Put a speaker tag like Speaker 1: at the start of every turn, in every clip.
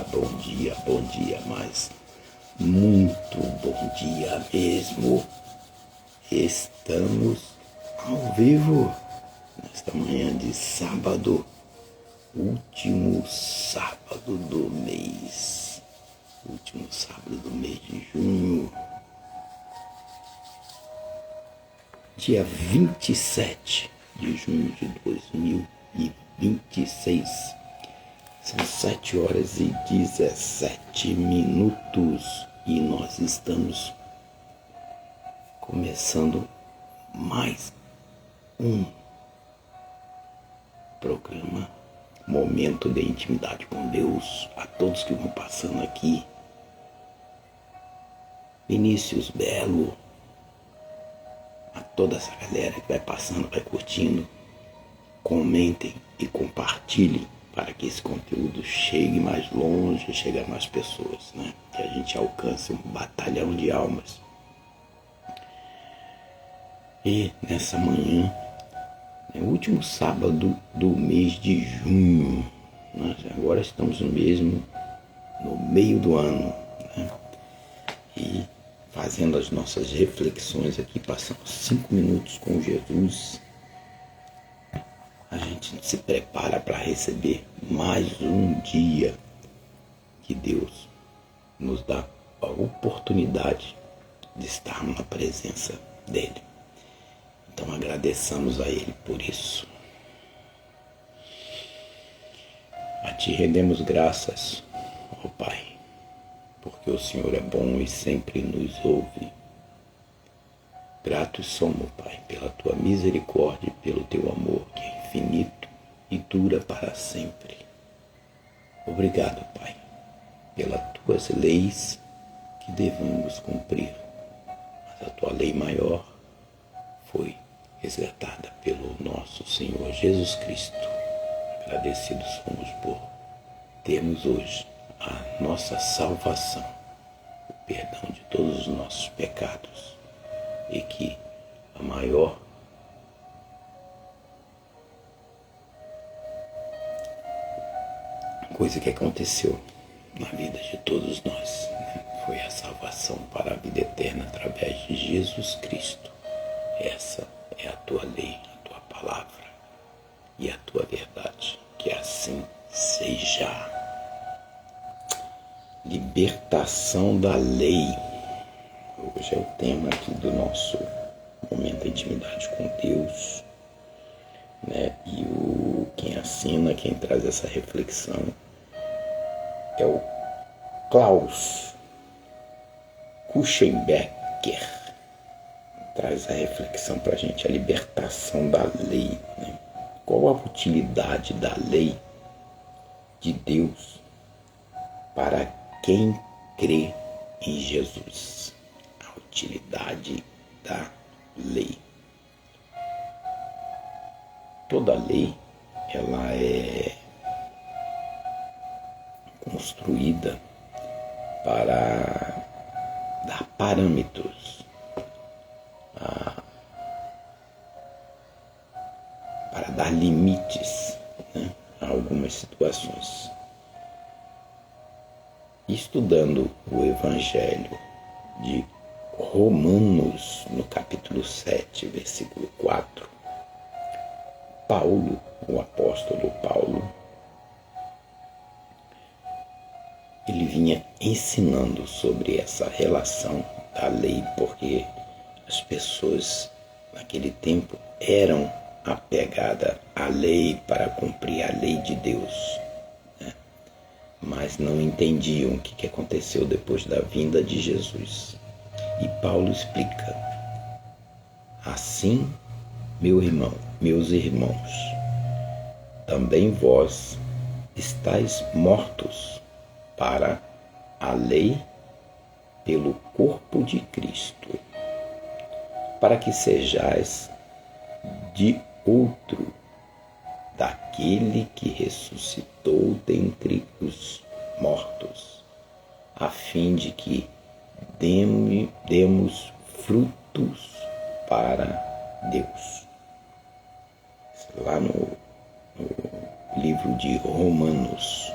Speaker 1: bom dia, mas muito bom dia mesmo. Estamos ao vivo nesta manhã de sábado, último sábado do mês de junho, dia 27 de junho de 2026. São 7h17 e nós estamos começando mais um programa Momento de Intimidade com Deus. A todos que vão passando aqui, Vinícius Belo, a toda essa galera que vai passando, vai curtindo, comentem e compartilhem para que esse conteúdo chegue mais longe, chegue a mais pessoas, né? Que a gente alcance um batalhão de almas. E nessa manhã, último sábado do mês de junho, nós agora estamos mesmo no meio do ano, né? E fazendo as nossas reflexões aqui, passando 5 minutos com Jesus, a gente se prepara para receber mais um dia que Deus nos dá a oportunidade de estar na presença dele. Então agradeçamos a ele por isso. A ti rendemos graças, ó Pai, porque o Senhor é bom e sempre nos ouve. Gratos somos, Pai, pela tua misericórdia e pelo teu amor, que é infinito e dura para sempre. Obrigado, Pai, pelas tuas leis que devemos cumprir. Mas a tua lei maior foi resgatada pelo nosso Senhor Jesus Cristo. Agradecidos somos por termos hoje a nossa salvação, o perdão de todos os nossos pecados, e que a maior coisa que aconteceu na vida de todos nós, né, foi a salvação para a vida eterna através de Jesus Cristo. Essa é a tua lei, a tua palavra e a tua verdade. Que assim seja. Libertação da lei. Hoje é o tema aqui do nosso momento de intimidade com Deus, né? E quem assina, quem traz essa reflexão é o Klaus Kuchenbecker. Traz a reflexão para a gente, a libertação da lei, né? Qual a utilidade da lei de Deus para quem crê em Jesus? A utilidade da lei. Toda lei, ela é construída para dar parâmetros, para dar limites, né, a algumas situações. Estudando o Evangelho de Romanos, no capítulo 7, versículo 4, Paulo, o apóstolo Paulo, ele vinha ensinando sobre essa relação da lei, porque as pessoas naquele tempo eram apegadas à lei para cumprir a lei de Deus, né? Mas não entendiam o que aconteceu depois da vinda de Jesus. E Paulo explica: assim, meus irmãos, também vós estáis mortos para a lei pelo corpo de Cristo, para que sejais de outro, daquele que ressuscitou dentre os mortos, a fim de que demos frutos para Deus. Lá no livro de Romanos,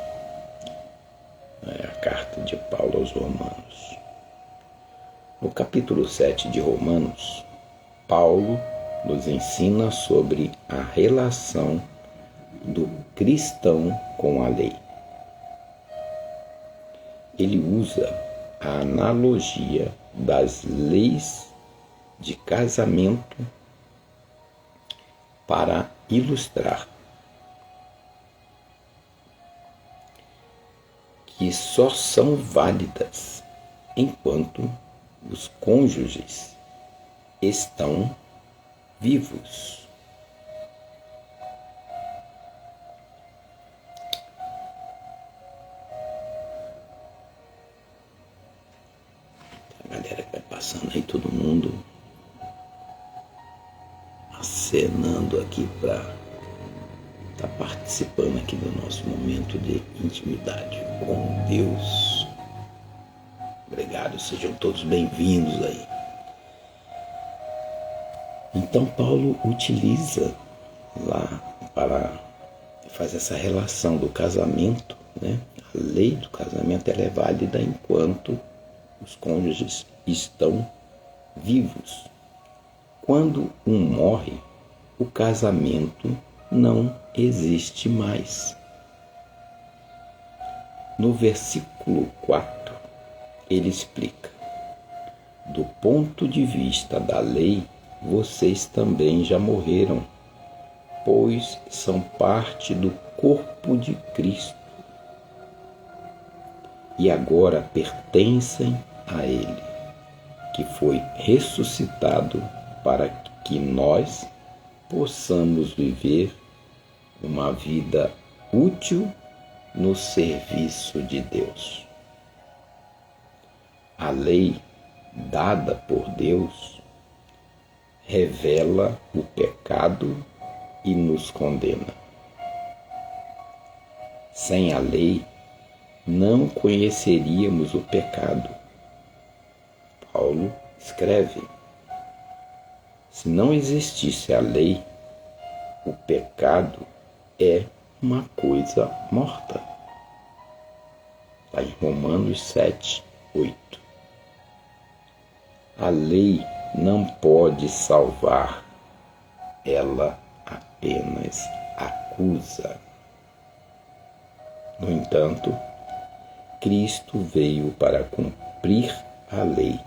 Speaker 1: É a carta de Paulo aos Romanos. No capítulo 7 de Romanos, Paulo nos ensina sobre a relação do cristão com a lei. Ele usa a analogia das leis de casamento para ilustrar que só são válidas enquanto os cônjuges estão vivos. A galera que vai passando aí, todo mundo acenando aqui para estar participando aqui do nosso momento de intimidade com Deus. Obrigado, sejam todos bem-vindos aí. Então Paulo utiliza lá para fazer essa relação do casamento, né? A lei do casamento ela é válida enquanto os cônjuges estão vivos. Quando um morre, o casamento não existe mais. No versículo 4, ele explica: do ponto de vista da lei, vocês também já morreram, pois são parte do corpo de Cristo e agora pertencem a Ele, que foi ressuscitado para que nós possamos viver uma vida útil no serviço de Deus. A lei dada por Deus revela o pecado e nos condena. Sem a lei, não conheceríamos o pecado. Paulo escreve: se não existisse a lei, o pecado é uma coisa morta. Está em Romanos 7, 8. A lei não pode salvar, ela apenas acusa. No entanto, Cristo veio para cumprir a lei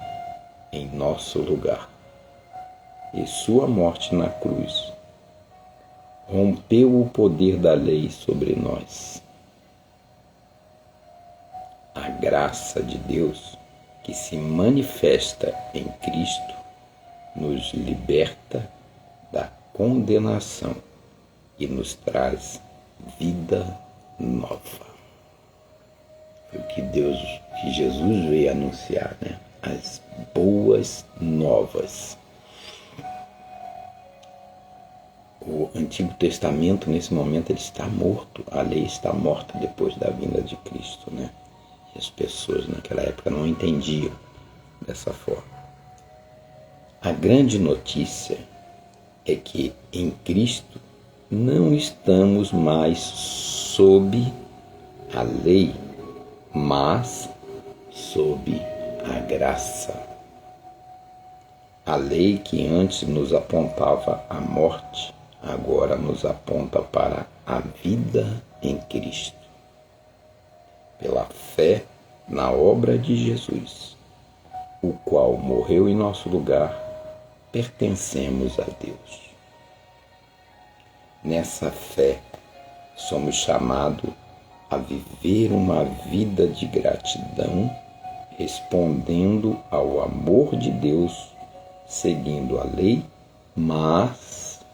Speaker 1: em nosso lugar, e sua morte na cruz rompeu o poder da lei sobre nós. A graça de Deus, que se manifesta em Cristo, nos liberta da condenação e nos traz vida nova. Foi o que Jesus veio anunciar, né? As boas novas. O Antigo Testamento, nesse momento, ele está morto. A lei está morta depois da vinda de Cristo, né? E as pessoas naquela época não entendiam dessa forma. A grande notícia é que em Cristo não estamos mais sob a lei, mas sob a graça. A lei que antes nos apontava à morte, agora nos aponta para a vida em Cristo. Pela fé na obra de Jesus, o qual morreu em nosso lugar, pertencemos a Deus. Nessa fé, somos chamados a viver uma vida de gratidão, respondendo ao amor de Deus, seguindo a lei, mas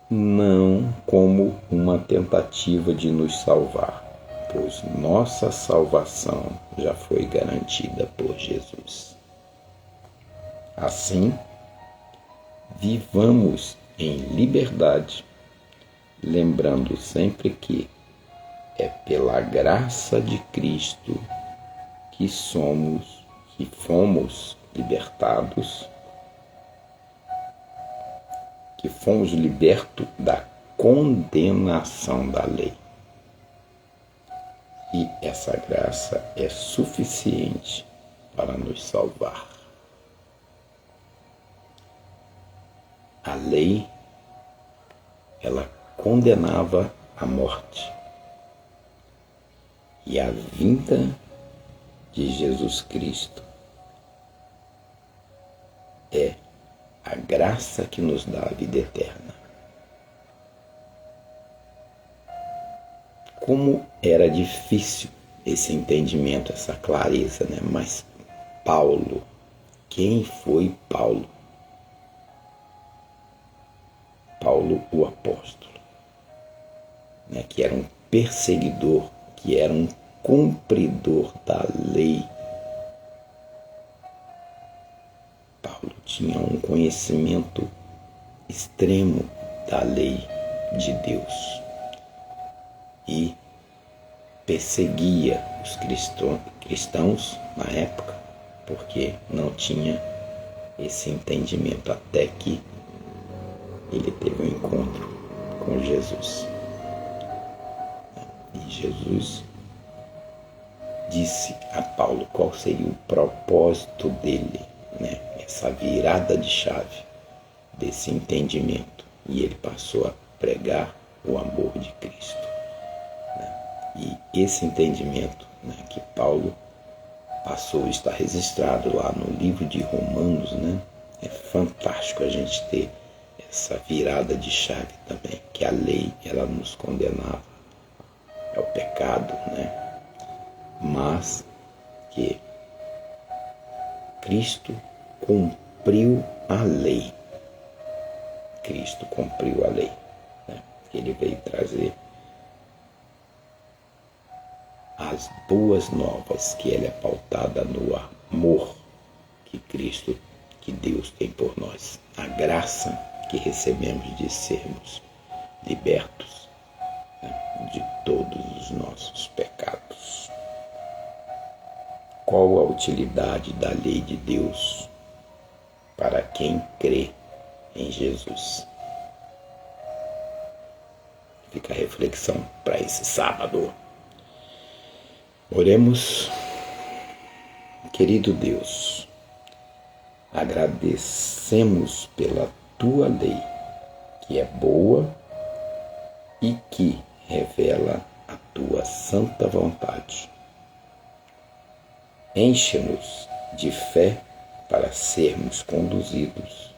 Speaker 1: não como uma tentativa de nos salvar, pois nossa salvação já foi garantida por Jesus. Assim, vivamos em liberdade, lembrando sempre que é pela graça de Cristo que fomos libertados, que fomos libertos da condenação da lei. E essa graça é suficiente para nos salvar. A lei, ela condenava a morte. E a vinda de Jesus Cristo é a graça que nos dá a vida eterna. Como era difícil esse entendimento, essa clareza, né? Mas Paulo, quem foi Paulo? Paulo, o apóstolo, né? Que era um perseguidor, que era um cumpridor da lei. Paulo tinha um conhecimento extremo da lei de Deus e perseguia os cristãos na época porque não tinha esse entendimento, até que ele teve um encontro com Jesus. E Jesus disse a Paulo qual seria o propósito dele, né? Essa virada de chave desse entendimento. E ele passou a pregar o amor de Cristo, né? E esse entendimento, né, que Paulo passou, está registrado lá no livro de Romanos, né? É fantástico a gente ter essa virada de chave também, que a lei, ela nos condenava ao pecado, né? Mas que Cristo cumpriu a lei. Cristo cumpriu a lei, né? Ele veio trazer as boas novas, que ela é pautada no amor que Cristo, que Deus tem por nós, a graça que recebemos de sermos libertos, né, de todos os nossos pecados. Qual a utilidade da lei de Deus para quem crê em Jesus? Fica a reflexão para esse sábado. Oremos. Querido Deus, agradecemos pela tua lei, que é boa e que revela a tua santa vontade. Enche-nos de fé para sermos conduzidos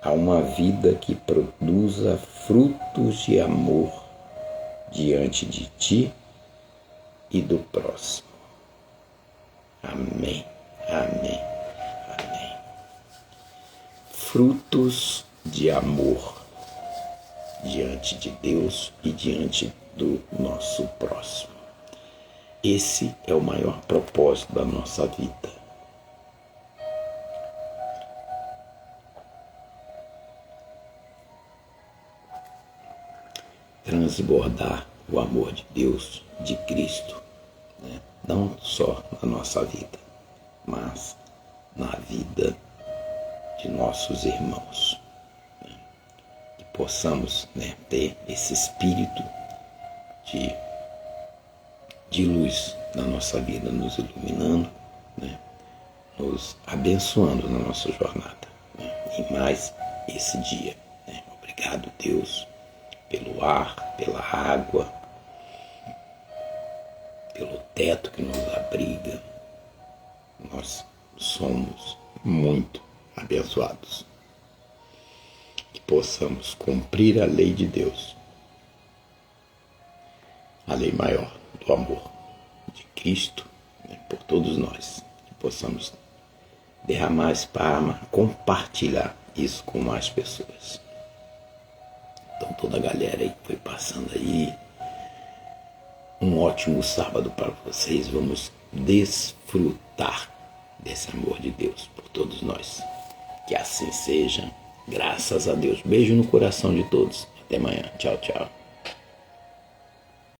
Speaker 1: a uma vida que produza frutos de amor diante de ti e do próximo. Amém, amém, amém. Frutos de amor diante de Deus e diante do nosso próximo. Esse é o maior propósito da nossa vida. Transbordar o amor de Deus, de Cristo, né? Não só na nossa vida, mas na vida de nossos irmãos. Né? Que possamos, né, ter esse espírito de luz na nossa vida, nos iluminando, né? Nos abençoando na nossa jornada, né? E mais esse dia, né? Obrigado, Deus, pelo ar, pela água, pelo teto que nos abriga. Nós somos muito abençoados. Que possamos cumprir a lei de Deus, a lei maior do amor de Cristo, né, por todos nós. Que possamos derramar para compartilhar isso com mais pessoas. Então toda a galera aí que foi passando aí, um ótimo sábado para vocês. Vamos desfrutar desse amor de Deus por todos nós. Que assim seja. Graças a Deus. Beijo no coração de todos. Até amanhã. Tchau, tchau.